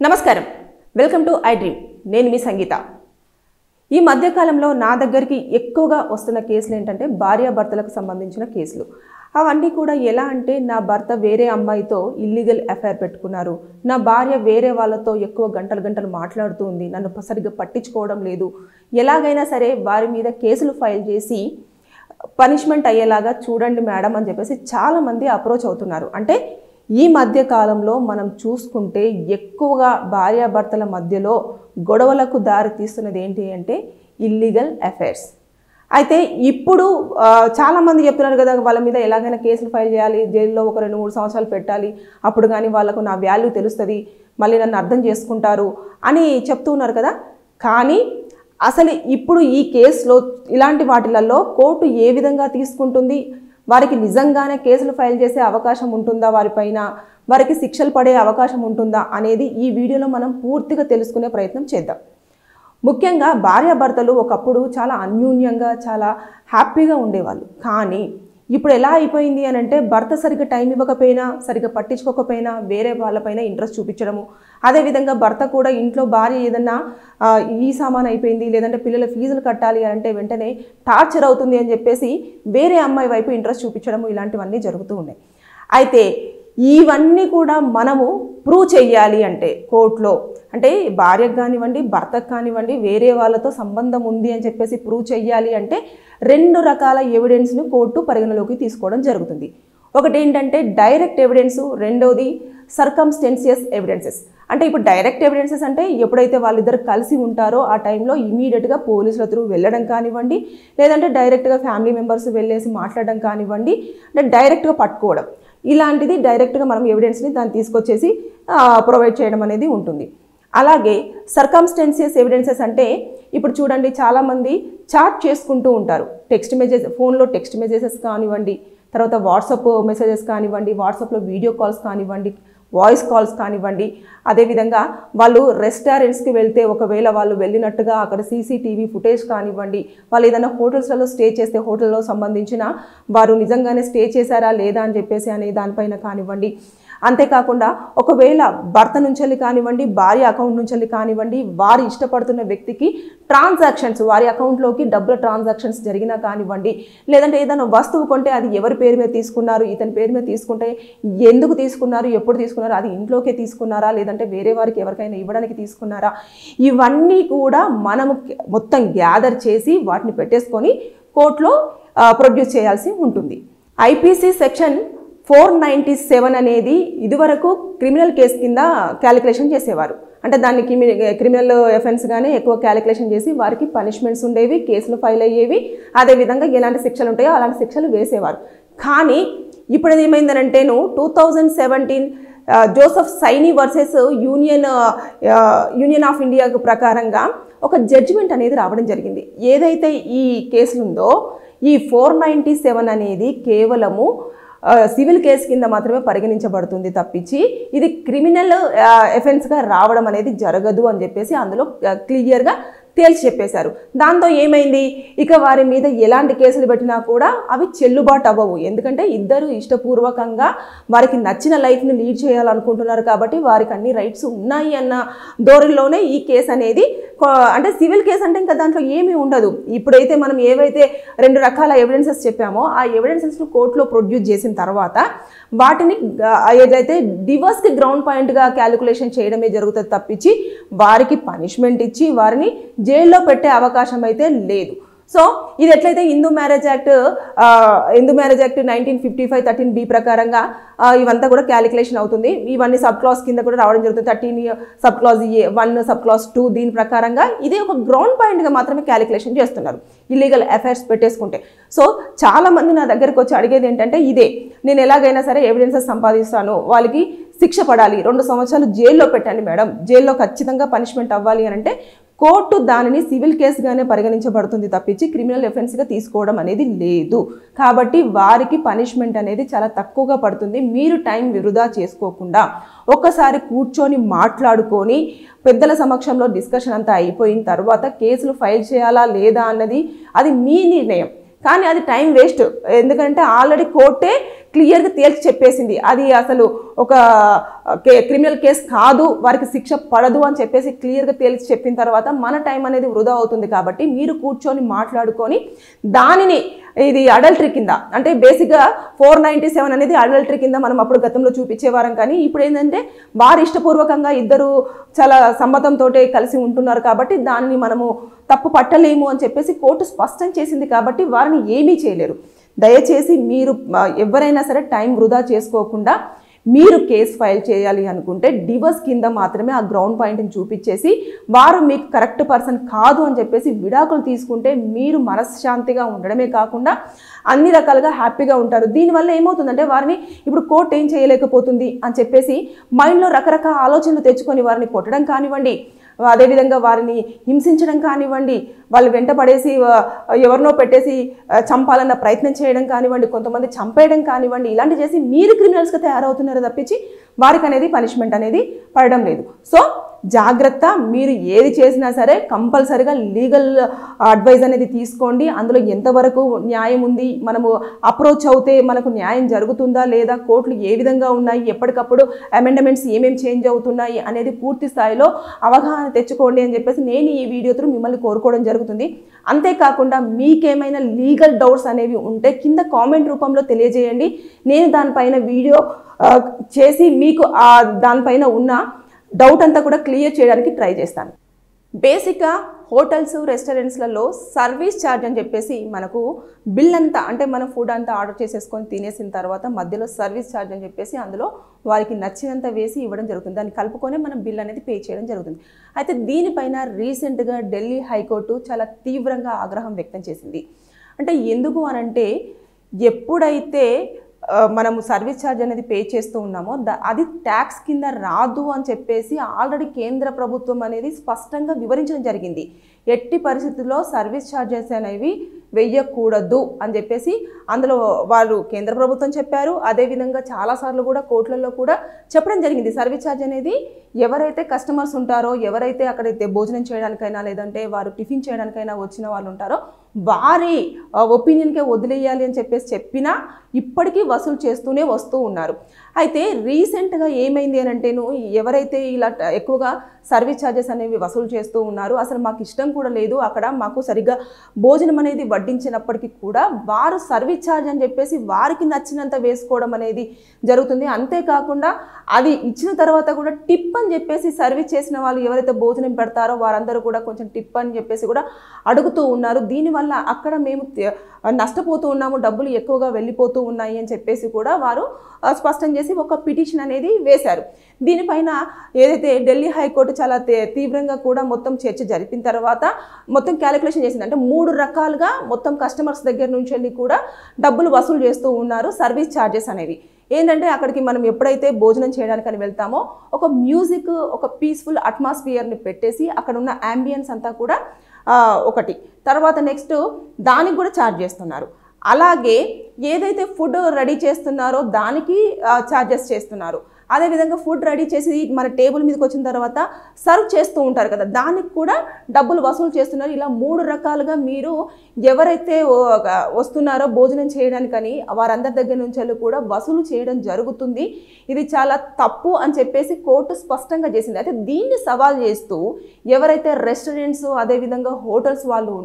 నమస్కారం welcome to I dream నేను మీ సంగీత ఈ మధ్య కాలంలో నా దగ్గరికి ఎక్కువగా వస్తున్న కేసులు ఏంటంటే భార్యాభర్తలకు సంబంధించిన కేసులు అవన్నీ కూడా ఎలా అంటే నా భర్త వేరే అమ్మాయితో ఇల్లీగల్ అఫైర్ పెట్టుకున్నారు నా భార్య వేరే వాళ్ళతో ఎక్కువ గంటలు మాట్లాడుతూ ఉంది నన్ను సరిగ్గా పట్టించుకోవడం లేదు ఎలాగైనా సరే వారి మీద కేసులు ఫైల్ చేసి పనిష్మెంట్ అయ్యేలాగా చూడండి మేడం అని చెప్పేసి చాలా మంది అప్రోచ్ అవుతున్నారు అంటే ఈ మధ్య కాలంలో మనం చూసుకుంటే ఎక్కువగా భార్యాభర్తల మధ్యలో గొడవలకు దారి తీస్తున్నది ఏంటి అంటే ఇల్లీగల్ అఫైర్స్ అయితే ఇప్పుడు చాలామంది చెప్తున్నారు కదా వాళ్ళ మీద ఎలాగైనా కేసులు ఫైల్ చేయాలి జైల్లో ఒక 2-3 సంవత్సరాలు పెట్టాలి అప్పుడు కానీ వాళ్ళకు నా వాల్యూ తెలుస్తుంది మళ్ళీ నన్ను అర్థం చేసుకుంటారు అని చెప్తూ ఉన్నారు కదా కానీ అసలు ఇప్పుడు ఈ కేసులో ఇలాంటి వాటిలలో కోర్టు ఏ విధంగా తీసుకుంటుంది వారికి నిజంగానే కేసులు ఫైల్ చేసే అవకాశం ఉంటుందా వారిపైన వారికి శిక్షలు పడే అవకాశం ఉంటుందా అనేది ఈ వీడియోలో మనం పూర్తిగా తెలుసుకునే ప్రయత్నం చేద్దాం ముఖ్యంగా భార్యాభర్తలు ఒకప్పుడు చాలా అన్యోన్యంగా చాలా హ్యాపీగా ఉండేవాళ్ళు కానీ ఇప్పుడు ఎలా అయిపోయింది అని అంటే భర్త సరిగ్గా టైం ఇవ్వకపోయినా సరిగ్గా పట్టించుకోకపోయినా వేరే వాళ్ళపైన ఇంట్రెస్ట్ చూపించడము అదేవిధంగా భర్త కూడా ఇంట్లో భార్య ఏదన్నా ఈ సామాన్ అయిపోయింది లేదంటే పిల్లల ఫీజులు కట్టాలి అంటే వెంటనే టార్చర్ అవుతుంది అని చెప్పేసి వేరే అమ్మాయి వైపు ఇంట్రెస్ట్ చూపించడము ఇలాంటివన్నీ జరుగుతూ ఉన్నాయి అయితే ఇవన్నీ కూడా మనము ప్రూవ్ చేయాలి అంటే కోర్టులో అంటే భార్యకు కానివ్వండి భర్తకు కానివ్వండి వేరే వాళ్ళతో సంబంధం ఉంది అని చెప్పేసి ప్రూవ్ చేయాలి అంటే 2 రకాల ఎవిడెన్స్ను కోర్టు పరిగణలోకి తీసుకోవడం జరుగుతుంది ఒకటి ఏంటంటే డైరెక్ట్ ఎవిడెన్స్ రెండోది సర్కమ్స్టెన్షియస్ ఎవిడెన్సెస్ అంటే ఇప్పుడు డైరెక్ట్ ఎవిడెన్సెస్ అంటే ఎప్పుడైతే వాళ్ళిద్దరు కలిసి ఉంటారో ఆ టైంలో ఇమీడియట్గా పోలీసుల త్రూ వెళ్ళడం కానివ్వండి లేదంటే డైరెక్ట్గా ఫ్యామిలీ మెంబర్స్ వెళ్ళేసి మాట్లాడడం కానివ్వండి అంటే డైరెక్ట్గా పట్టుకోవడం ఇలాంటిది డైరెక్ట్గా మనం ఎవిడెన్స్ని దాన్ని తీసుకొచ్చేసి ప్రొవైడ్ చేయడం అనేది ఉంటుంది అలాగే సర్కమ్స్టెన్షియస్ ఎవిడెన్సెస్ అంటే ఇప్పుడు చూడండి చాలామంది చాట్ చేసుకుంటూ ఉంటారు టెక్స్ట్ మెసేజ్ ఫోన్లో టెక్స్ట్ మెసేజెస్ కానివ్వండి తర్వాత వాట్సాప్ మెసేజెస్ కానివ్వండి వాట్సాప్లో వీడియో కాల్స్ కానివ్వండి వాయిస్ కాల్స్ కానివ్వండి అదేవిధంగా వాళ్ళు రెస్టారెంట్స్కి వెళ్తే ఒకవేళ వాళ్ళు వెళ్ళినట్టుగా అక్కడ సీసీటీవీ ఫుటేజ్ కానివ్వండి వాళ్ళు ఏదైనా హోటల్స్లలో స్టే చేస్తే హోటల్లో సంబంధించిన వారు నిజంగానే స్టే చేశారా లేదా అని చెప్పేసి అనే దానిపైన కానివ్వండి అంతేకాకుండా ఒకవేళ భర్త నుంచి కానివ్వండి భార్య అకౌంట్ నుంచి కానివ్వండి వారు ఇష్టపడుతున్న వ్యక్తికి ట్రాన్సాక్షన్స్ వారి అకౌంట్లోకి డబ్బుల ట్రాన్సాక్షన్స్ జరిగినా కానివ్వండి లేదంటే ఏదైనా వస్తువు కొంటే అది ఎవరి పేరు మీద తీసుకున్నారు ఇతని పేరు మీద తీసుకుంటే ఎందుకు తీసుకున్నారు ఎప్పుడు తీసుకున్నారు అది ఇంట్లోకే తీసుకున్నారా లేదంటే వేరే వారికి ఎవరికైనా ఇవ్వడానికి తీసుకున్నారా ఇవన్నీ కూడా మనము మొత్తం గ్యాదర్ చేసి వాటిని పెట్టేసుకొని కోర్టులో ప్రొడ్యూస్ చేయాల్సి ఉంటుంది ఐపీసీ సెక్షన్ 497 అనేది ఇదివరకు క్రిమినల్ కేసు కింద క్యాలిక్యులేషన్ చేసేవారు అంటే దాన్ని క్రిమినల్ ఎఫెన్స్గానే ఎక్కువ క్యాలిక్యులేషన్ చేసి వారికి పనిష్మెంట్స్ ఉండేవి కేసులు ఫైల్ అయ్యేవి అదేవిధంగా ఎలాంటి శిక్షలు ఉంటాయో అలాంటి శిక్షలు వేసేవారు కానీ ఇప్పుడు ఏమైందనంటే 2017 Joseph Saini versus union of India ప్రకారంగా ఒక జడ్జిమెంట్ అనేది రావడం జరిగింది ఏదైతే ఈ కేసు ఉందో ఈ 497 అనేది కేవలము సివిల్ కేసు కింద మాత్రమే పరిగణించబడుతుంది తప్పించి ఇది క్రిమినల్ ఎఫెన్స్గా రావడం అనేది జరగదు అని చెప్పేసి అందులో క్లియర్గా తేల్చి చెప్పేశారు దాంతో ఏమైంది ఇక వారి మీద ఎలాంటి కేసులు పెట్టినా కూడా అవి చెల్లుబాటు అవ్వవు ఎందుకంటే ఇద్దరు ఇష్టపూర్వకంగా వారికి నచ్చిన లైఫ్ని లీడ్ చేయాలనుకుంటున్నారు కాబట్టి వారికి అన్ని రైట్స్ ఉన్నాయి అన్న ధోరణిలోనే ఈ కేసు అనేది అంటే సివిల్ కేసు అంటే ఇంకా దాంట్లో ఏమీ ఉండదు ఇప్పుడైతే మనం ఏవైతే 2 రకాల ఎవిడెన్సెస్ చెప్పామో ఆ ఎవిడెన్సెస్ను కోర్టులో ప్రొడ్యూస్ చేసిన తర్వాత వాటిని ఏదైతే డివోర్స్కి గ్రౌండ్ పాయింట్గా క్యాలిక్యులేషన్ చేయడమే జరుగుతుంది తప్పించి వారికి పనిష్మెంట్ ఇచ్చి వారిని జైల్లో పెట్టే అవకాశం అయితే లేదు సో ఇది ఎట్లయితే హిందూ మ్యారేజ్ యాక్ట్ 1955 13B ప్రకారంగా ఇవంతా కూడా క్యాలిక్యులేషన్ అవుతుంది ఇవన్నీ సబ్ క్లాస్ కింద కూడా రావడం జరుగుతుంది 13 సబ్ క్లాస్ 1 సబ్ క్లాస్ 2 దీని ప్రకారంగా ఇది ఒక గ్రౌండ్ పాయింట్గా మాత్రమే క్యాలిక్యులేషన్ చేస్తున్నారు ఇల్లీగల్ అఫైర్స్ పెట్టేసుకుంటే సో చాలామంది నా దగ్గరకు వచ్చి అడిగేది ఏంటంటే ఇదే నేను ఎలాగైనా సరే ఎవిడెన్సెస్ సంపాదిస్తాను వాళ్ళకి శిక్ష పడాలి 2 సంవత్సరాలు జైల్లో పెట్టండి మేడం జైల్లో ఖచ్చితంగా పనిష్మెంట్ అవ్వాలి అని అంటే కోర్టు దానిని సివిల్ కేసుగానే పరిగణించబడుతుంది తప్పించి క్రిమినల్ ఎఫెన్స్గా తీసుకోవడం అనేది లేదు కాబట్టి వారికి పనిష్మెంట్ అనేది చాలా తక్కువగా పడుతుంది మీరు టైం వృధా చేసుకోకుండా ఒక్కసారి కూర్చొని మాట్లాడుకొని పెద్దల సమక్షంలో డిస్కషన్ అంతా అయిపోయిన తర్వాత కేసులు ఫైల్ చేయాలా లేదా అన్నది అది మీ నిర్ణయం కానీ అది టైం వేస్ట్ ఎందుకంటే ఆల్రెడీ కోర్టే క్లియర్గా తేల్చి చెప్పేసింది. అది అసలు ఒక క్రిమినల్ కేసు కాదు, వారికి శిక్ష పడదు అని చెప్పేసి క్లియర్గా తేల్చి చెప్పిన తర్వాత మన టైం అనేది వృధా అవుతుంది. కాబట్టి మీరు కూర్చొని మాట్లాడుకొని దానిని ఇది అడల్టరీ కింద, అంటే బేసిక్గా 497 అనేది అడల్టరీ కింద మనం అప్పుడు గతంలో చూపించేవారం. కానీ ఇప్పుడు ఏంటంటే వారు ఇష్టపూర్వకంగా ఇద్దరు చాలా సమ్మతంతో కలిసి ఉంటున్నారు కాబట్టి దాన్ని మనము తప్పు పట్టలేము అని చెప్పేసి కోర్టు స్పష్టం చేసింది. కాబట్టి వారిని ఏమీ చేయలేరు. దయచేసి మీరు ఎవరైనా సరే టైం వృధా చేసుకోకుండా మీరు కేసు ఫైల్ చేయాలి అనుకుంటే డివోర్స్ కింద మాత్రమే ఆ గ్రౌండ్ పాయింట్ని చూపించేసి వారు మీకు కరెక్ట్ పర్సన్ కాదు అని చెప్పేసి విడాకులు తీసుకుంటే మీరు మనశ్శాంతిగా ఉండడమే కాకుండా అన్ని రకాలుగా హ్యాపీగా ఉంటారు. దీనివల్ల ఏమవుతుందంటే వారిని ఇప్పుడు కోర్టు ఏం చేయలేకపోతుంది అని చెప్పేసి మైండ్లో రకరకాల ఆలోచనలు తెచ్చుకొని వారిని కొట్టడం కానివ్వండి, అదేవిధంగా వారిని హింసించడం కానివ్వండి, వాళ్ళు వెంట పడేసి ఎవరినో పెట్టేసి చంపాలన్న ప్రయత్నం చేయడం కానివ్వండి, కొంతమంది చంపేయడం కానివ్వండి, ఇలాంటి చేసి మీరు క్రిమినల్స్గా తయారవుతున్నారు తప్పించి వారికి అనేది పనిష్మెంట్ అనేది పడడం లేదు. సో జాగ్రత్త, మీరు ఏది చేసినా సరే కంపల్సరిగా లీగల్ అడ్వైజ్ అనేది తీసుకోండి. అందులో ఎంతవరకు న్యాయం ఉంది, మనము అప్రోచ్ అవుతే మనకు న్యాయం జరుగుతుందా లేదా, కోర్టులు ఏ విధంగా ఉన్నాయి, ఎప్పటికప్పుడు అమెండ్మెంట్స్ ఏమేమి చేంజ్ అవుతున్నాయి అనేది పూర్తి స్థాయిలో అవగాహన తెచ్చుకోండి అని చెప్పేసి నేను ఈ వీడియో త్రూ మిమ్మల్ని కోరుకోవడం జరుగుతుంది. అంతేకాకుండా మీకేమైనా లీగల్ డౌట్స్ అనేవి ఉంటే కింద కామెంట్ రూపంలో తెలియజేయండి. నేను దానిపైన వీడియో చేసి మీకు దానిపైన ఉన్న డౌట్ అంతా కూడా క్లియర్ చేయడానికి ట్రై చేస్తాను. బేసిక్గా హోటల్స్ రెస్టారెంట్స్లలో సర్వీస్ ఛార్జ్ అని చెప్పేసి మనకు బిల్ అంతా, అంటే మనం ఫుడ్ అంతా ఆర్డర్ చేసేసుకొని తినేసిన తర్వాత మధ్యలో సర్వీస్ ఛార్జ్ అని చెప్పేసి అందులో వారికి నచ్చినంత వేసి ఇవ్వడం జరుగుతుంది. దాన్ని కలుపుకొని మనం బిల్ అనేది పే చేయడం జరుగుతుంది. అయితే దీనిపైన రీసెంట్గా ఢిల్లీ హైకోర్టు చాలా తీవ్రంగా ఆగ్రహం వ్యక్తం చేసింది. అంటే ఎందుకు అనంటే ఎప్పుడైతే మనము సర్వీస్ ఛార్జ్ అనేది పే చేస్తూ ఉన్నామో అది ట్యాక్స్ కింద రాదు అని చెప్పేసి ఆల్రెడీ కేంద్ర ప్రభుత్వం అనేది స్పష్టంగా వివరించడం జరిగింది. ఎట్టి పరిస్థితుల్లో సర్వీస్ ఛార్జెస్ అనేవి వెయ్యకూడదు అని చెప్పేసి అందులో వాళ్ళు కేంద్ర ప్రభుత్వం చెప్పారు. అదేవిధంగా చాలాసార్లు కూడా కోర్టులలో కూడా చెప్పడం జరిగింది. సర్వీస్ ఛార్జ్ అనేది ఎవరైతే కస్టమర్స్ ఉంటారో, ఎవరైతే అక్కడైతే భోజనం చేయడానికైనా లేదంటే వారు టిఫిన్ చేయడానికైనా వచ్చిన వాళ్ళు ఉంటారో వారి ఒపీనియన్కే వదిలేయాలి అని చెప్పేసి చెప్పినా ఇప్పటికీ వసూలు చేస్తూనే వస్తూ ఉన్నారు. అయితే రీసెంట్గా ఏమైంది అని అంటేను, ఎవరైతే ఇలా ఎక్కువగా సర్వీస్ ఛార్జెస్ అనేవి వసూలు చేస్తూ ఉన్నారు, అసలు మాకు ఇష్టం కూడా లేదు, అక్కడ మాకు సరిగ్గా భోజనం అనేది వడ్డించినప్పటికీ కూడా వారు సర్వీస్ ఛార్జ్ అని చెప్పేసి వారికి నచ్చినంత వేసుకోవడం అనేది జరుగుతుంది. అంతేకాకుండా అది ఇచ్చిన తర్వాత కూడా టిప్ అని చెప్పేసి సర్వీస్ చేసిన వాళ్ళు ఎవరైతే భోజనం పెడతారో వారందరూ కూడా కొంచెం టిప్ అని చెప్పేసి కూడా అడుగుతూ ఉన్నారు. దీనివల్ల అక్కడ మేము నష్టపోతూ ఉన్నాము, డబ్బులు ఎక్కువగా వెళ్ళిపోతూ ఉన్నాయి అని చెప్పేసి కూడా వారు స్పష్టం చేసి ఒక పిటిషన్ అనేది వేశారు. దీనిపైన ఏదైతే ఢిల్లీ హైకోర్టు చాలా తీవ్రంగా కూడా మొత్తం చర్చ జరిపిన తర్వాత మొత్తం క్యాలిక్యులేషన్ చేసింది. అంటే 3 రకాలుగా మొత్తం కస్టమర్స్ దగ్గర నుంచి వెళ్ళి కూడా డబ్బులు వసూలు చేస్తూ ఉన్నారు సర్వీస్ ఛార్జెస్ అనేవి. ఏంటంటే అక్కడికి మనం ఎప్పుడైతే భోజనం చేయడానికని వెళ్తామో ఒక మ్యూజిక్, ఒక పీస్ఫుల్ అట్మాస్ఫియర్ని పెట్టేసి అక్కడ ఉన్న యాంబియన్స్ అంతా కూడా ఒకటి, తర్వాత నెక్స్ట్ దానికి కూడా ఛార్జ్ చేస్తున్నారు. అలాగే ఏదైతే ఫుడ్ రెడీ చేస్తున్నారో దానికి ఛార్జెస్ చేస్తున్నారు. అదేవిధంగా ఫుడ్ రెడీ చేసి మన టేబుల్ మీదకి వచ్చిన తర్వాత సర్వ్ చేస్తూ ఉంటారు కదా, దానికి కూడా డబ్బులు వసూలు చేస్తున్నారు. ఇలా 3 రకాలుగా మీరు ఎవరైతే వస్తున్నారో భోజనం చేయడానికని వారందరి దగ్గర నుంచి కూడా వసూలు చేయడం జరుగుతుంది. ఇది చాలా తప్పు అని చెప్పేసి కోర్టు స్పష్టంగా చేసింది. అయితే దీన్ని సవాల్ చేస్తూ ఎవరైతే రెస్టారెంట్స్ అదేవిధంగా హోటల్స్ వాళ్ళు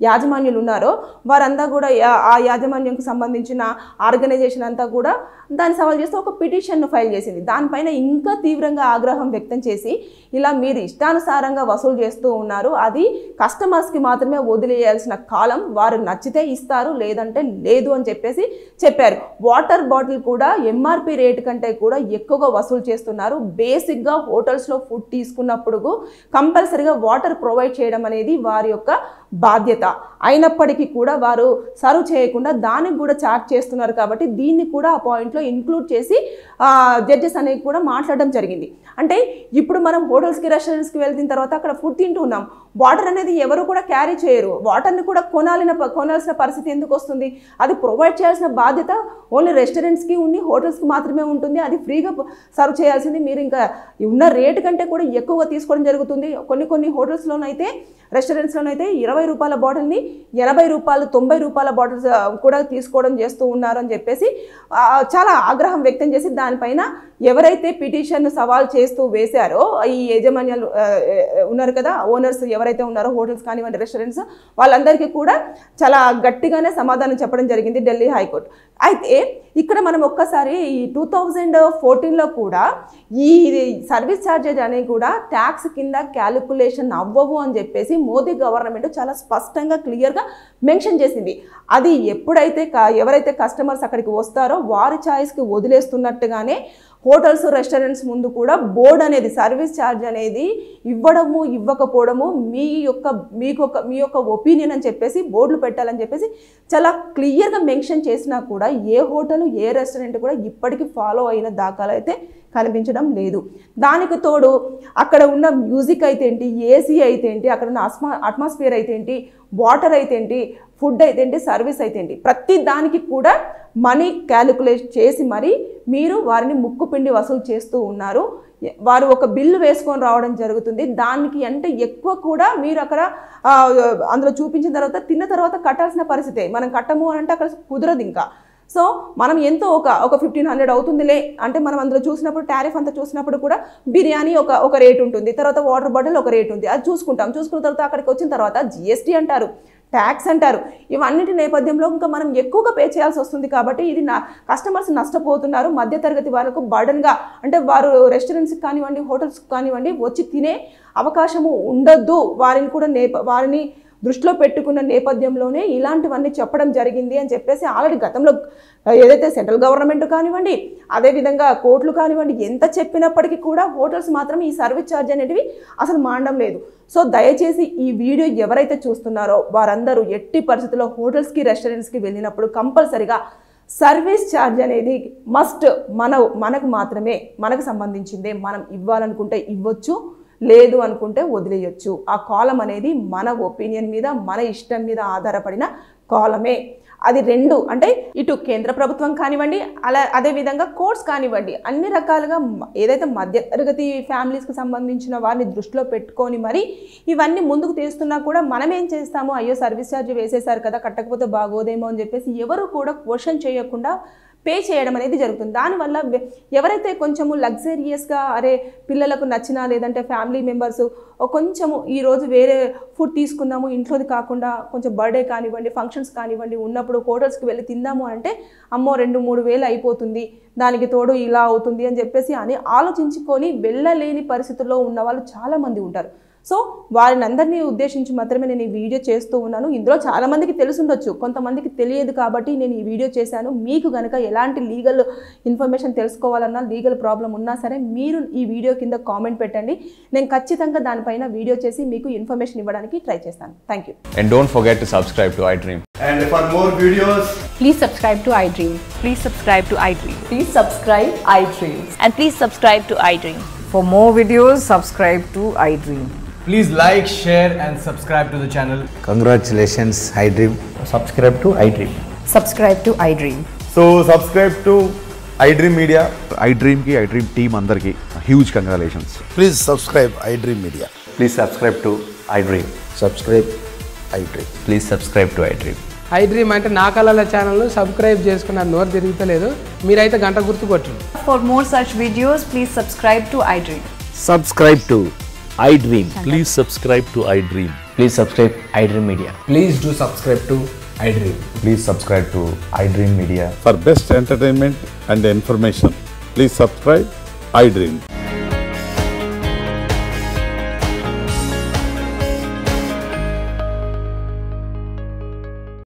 యాజమాన్యులు ఉన్నారో వారంతా కూడా ఆ యాజమాన్యంకు సంబంధించిన ఆర్గనైజేషన్ అంతా కూడా దాన్ని సవాల్ చేస్తూ ఒక పిటిషన్ను ఫైల్ చేసింది. దానిపైన ఇంకా తీవ్రంగా ఆగ్రహం వ్యక్తం చేసి ఇలా మీరు ఇష్టానుసారంగా వసూలు చేస్తూ ఉన్నారు, అది కస్టమర్స్కి మాత్రమే వదిలేయాల్సిన కాలం, వారు నచ్చితే ఇస్తారు లేదంటే లేదు అని చెప్పేసి చెప్పారు. వాటర్ బాటిల్ కూడా ఎంఆర్పి రేటు కంటే కూడా ఎక్కువగా వసూలు చేస్తున్నారు. బేసిక్గా హోటల్స్లో ఫుడ్ తీసుకున్నప్పుడు కంపల్సరీగా వాటర్ ప్రొవైడ్ చేయడం అనేది వారి యొక్క బాధ్యత. అయినప్పటికీ కూడా వారు సర్వ్ చేయకుండా దానికి కూడా ఛార్జ్ చేస్తున్నారు. కాబట్టి దీన్ని కూడా ఆ పాయింట్లో ఇంక్లూడ్ చేసి జడ్జెస్ అనేవి కూడా మాట్లాడడం జరిగింది. అంటే ఇప్పుడు మనం హోటల్స్కి రెస్టారెంట్స్కి వెళ్ళిన తర్వాత అక్కడ ఫుడ్ తింటూ ఉన్నాం, వాటర్ అనేది ఎవరు కూడా క్యారీ చేయరు, వాటర్ని కూడా కొనాల్సిన పరిస్థితి ఎందుకు వస్తుంది? అది ప్రొవైడ్ చేయాల్సిన బాధ్యత ఓన్లీ రెస్టారెంట్స్కి ఉండి హోటల్స్కి మాత్రమే ఉంటుంది. అది ఫ్రీగా సర్వ్ చేయాల్సింది మీరు ఇంకా ఉన్న రేటు కంటే కూడా ఎక్కువగా తీసుకోవడం జరుగుతుంది. కొన్ని హోటల్స్లోనైతే రెస్టారెంట్స్లోనైతే 20 రూపాయల బాటిల్ని 80 రూపాయలు 90 రూపాయల బాటిల్స్ కూడా తీసుకోవడం చేస్తూ ఉన్నారు అని చెప్పేసి చాలా ఆగ్రహం వ్యక్తం చేసి దానిపైన ఎవరైతే పిటిషన్ సవాల్ చేస్తూ వేశారో ఈ యాజమాన్యాలు ఉన్నారు కదా, ఓనర్స్ ఎవరైతే ఉన్నారో హోటల్స్ కానివ్వండి రెస్టారెంట్స్, వాళ్ళందరికీ కూడా చాలా గట్టిగానే సమాధానం చెప్పడం జరిగింది ఢిల్లీ హైకోర్టు. అయితే ఇక్కడ మనం ఒక్కసారి ఈ 2014లో కూడా ఈ సర్వీస్ ఛార్జెస్ అనేవి కూడా ట్యాక్స్ కింద క్యాలిక్యులేషన్ అవ్వవు అని చెప్పేసి మోదీ గవర్నమెంట్ చాలా స్పష్టంగా క్లియర్గా మెన్షన్ చేసింది. అది ఎప్పుడైతే ఎవరైతే కస్టమర్స్ అక్కడికి వస్తారో వారి ఛాయిస్కి వదిలేస్తున్నట్టుగానే హోటల్స్ రెస్టారెంట్స్ ముందు కూడా బోర్డు అనేది సర్వీస్ ఛార్జ్ అనేది ఇవ్వడము ఇవ్వకపోవడము మీ యొక్క ఒపీనియన్ అని చెప్పేసి బోర్డులు పెట్టాలని చెప్పేసి చాలా క్లియర్గా మెన్షన్ చేసినా కూడా ఏ హోటల్ ఏ రెస్టారెంట్ కూడా ఇప్పటికీ ఫాలో అయిన దాఖలు అయితే కనిపించడం లేదు. దానికి తోడు అక్కడ ఉన్న మ్యూజిక్ అయితే ఏంటి, ఏసీ అయితే ఏంటి, అక్కడ ఉన్న అట్మాస్ఫియర్ అయితే ఏంటి, వాటర్ అయితే ఏంటి, ఫుడ్ అయితే ఏంటి, సర్వీస్ అయితే ఏంటి, ప్రతి దానికి కూడా మనీ క్యాలిక్యులేట్ చేసి మరి మీరు వారిని ముక్కుపిండి వసూలు చేస్తూ ఉన్నారు. వారు ఒక బిల్లు వేసుకొని రావడం జరుగుతుంది. దానికి అంటే ఎక్కువ కూడా మీరు అక్కడ అందులో చూపించిన తర్వాత తిన్న తర్వాత కట్టాల్సిన పరిస్థితే. మనం కట్టము అని అంటే అక్కడ కుదరదు ఇంకా. సో మనం ఎంతో ఒక 1500 అవుతుందిలే అంటే మనం అందులో చూసినప్పుడు టారిఫ్ అంతా చూసినప్పుడు కూడా బిర్యానీ ఒక రేట్ ఉంటుంది, తర్వాత వాటర్ బాటిల్ ఒక రేట్ ఉంది, అది చూసుకున్న తర్వాత అక్కడికి వచ్చిన తర్వాత జిఎస్టీ అంటారు, ట్యాక్స్ అంటారు. ఇవన్నిటి నేపథ్యంలో ఇంకా మనం ఎక్కువగా పే చేయాల్సి వస్తుంది. కాబట్టి ఇది కస్టమర్స్ నష్టపోతున్నారు. మధ్యతరగతి వాళ్ళకు బర్డన్గా అంటే వారు రెస్టారెంట్స్కి కానివ్వండి హోటల్స్కి కానివ్వండి వచ్చి తినే అవకాశము ఉండొద్దు. వారిని దృష్టిలో పెట్టుకున్న నేపథ్యంలోనే ఇలాంటివన్నీ చెప్పడం జరిగింది అని చెప్పేసి ఆల్రెడీ గతంలో ఏదైతే సెంట్రల్ గవర్నమెంట్ కానివ్వండి అదేవిధంగా కోర్టులు కానివ్వండి ఎంత చెప్పినప్పటికీ కూడా హోటల్స్ మాత్రం ఈ సర్వీస్ ఛార్జ్ అనేటివి అసలు మానడం లేదు. సో దయచేసి ఈ వీడియో ఎవరైతే చూస్తున్నారో వారందరూ ఎట్టి పరిస్థితుల్లో హోటల్స్కి రెస్టారెంట్స్కి వెళ్ళినప్పుడు కంపల్సరిగా సర్వీస్ ఛార్జ్ అనేది మస్ట్ మనకు మాత్రమే మనకు సంబంధించిందే. మనం ఇవ్వాలనుకుంటే ఇవ్వచ్చు, లేదు అనుకుంటే వదిలేయచ్చు. ఆ కాలం అనేది మన ఒపీనియన్ మీద మన ఇష్టం మీద ఆధారపడిన కాలమే. అది రెండు అంటే ఇటు కేంద్ర ప్రభుత్వం కానివ్వండి అదేవిధంగా కోర్ట్స్ కానివ్వండి అన్ని రకాలుగా ఏదైతే మధ్యతరగతి ఫ్యామిలీస్కి సంబంధించిన వారిని దృష్టిలో పెట్టుకొని మరి ఇవన్నీ ముందుకు తీస్తున్నా కూడా మనం ఏం చేస్తాము, అయ్యో సర్వీస్ ఛార్జ్ వేసేసారు కదా కట్టకపోతే బాగోదేమో అని చెప్పేసి ఎవరు కూడా క్వశ్చన్ చేయకుండా పే చేయడం అనేది జరుగుతుంది. దానివల్ల ఎవరైతే కొంచెము లగ్జరియస్గా అరే పిల్లలకు నచ్చినా లేదంటే ఫ్యామిలీ మెంబర్స్ కొంచెము ఈరోజు వేరే ఫుడ్ తీసుకుందాము ఇంట్లోది కాకుండా కొంచెం బర్త్డే కానివ్వండి ఫంక్షన్స్ కానివ్వండి ఉన్నప్పుడు హోటల్స్కి వెళ్ళి తిందాము అంటే అమ్మో 2-3 వేలు అయిపోతుంది, దానికి తోడు ఇలా అవుతుంది అని చెప్పేసి అని ఆలోచించుకొని వెళ్ళలేని పరిస్థితుల్లో ఉన్న వాళ్ళు చాలామంది ఉంటారు. సో వారిని అందరినీ ఉద్దేశించి మాత్రమే నేను ఈ వీడియో చేస్తూ ఉన్నాను. ఇందులో చాలామందికి తెలుసుండొచ్చు, కొంతమందికి తెలియదు కాబట్టి నేను ఈ వీడియో చేశాను. మీకు కనుక ఎలాంటి లీగల్ ఇన్ఫర్మేషన్ తెలుసుకోవాలన్నా లీగల్ ప్రాబ్లం ఉన్నా సరే మీరు ఈ వీడియో కింద కామెంట్ పెట్టండి. నేను ఖచ్చితంగా దానిపైన వీడియో చేసి మీకు ఇన్ఫర్మేషన్ ఇవ్వడానికి ట్రై చేస్తాను. Thank you. And don't forget to subscribe to iDream. And for more videos, please subscribe to iDream. Please subscribe to iDream. Please subscribe iDream. And please subscribe to iDream. For more videos, subscribe to iDream. please like, share and subscribe to the channel. Congratulations, iDream. Subscribe to iDream. Subscribe to iDream. So subscribe to iDream Media. iDream ki iDream team andarki huge congratulations. Please subscribe iDream Media. Please subscribe to iDream. Subscribe iDream. Please subscribe to iDream. iDream అంటే నా కళల channel subscribe చేసుకున్న నోరు తిరుగుతలేదు, మీరైతే గంట గుర్తు కొట్టండి. For more such videos, please subscribe to iDream. Subscribe to iDream. Please subscribe to iDream. Please subscribe iDream Media. Please do subscribe to iDream. Please subscribe to iDream Media. For best entertainment and information, please subscribe iDream.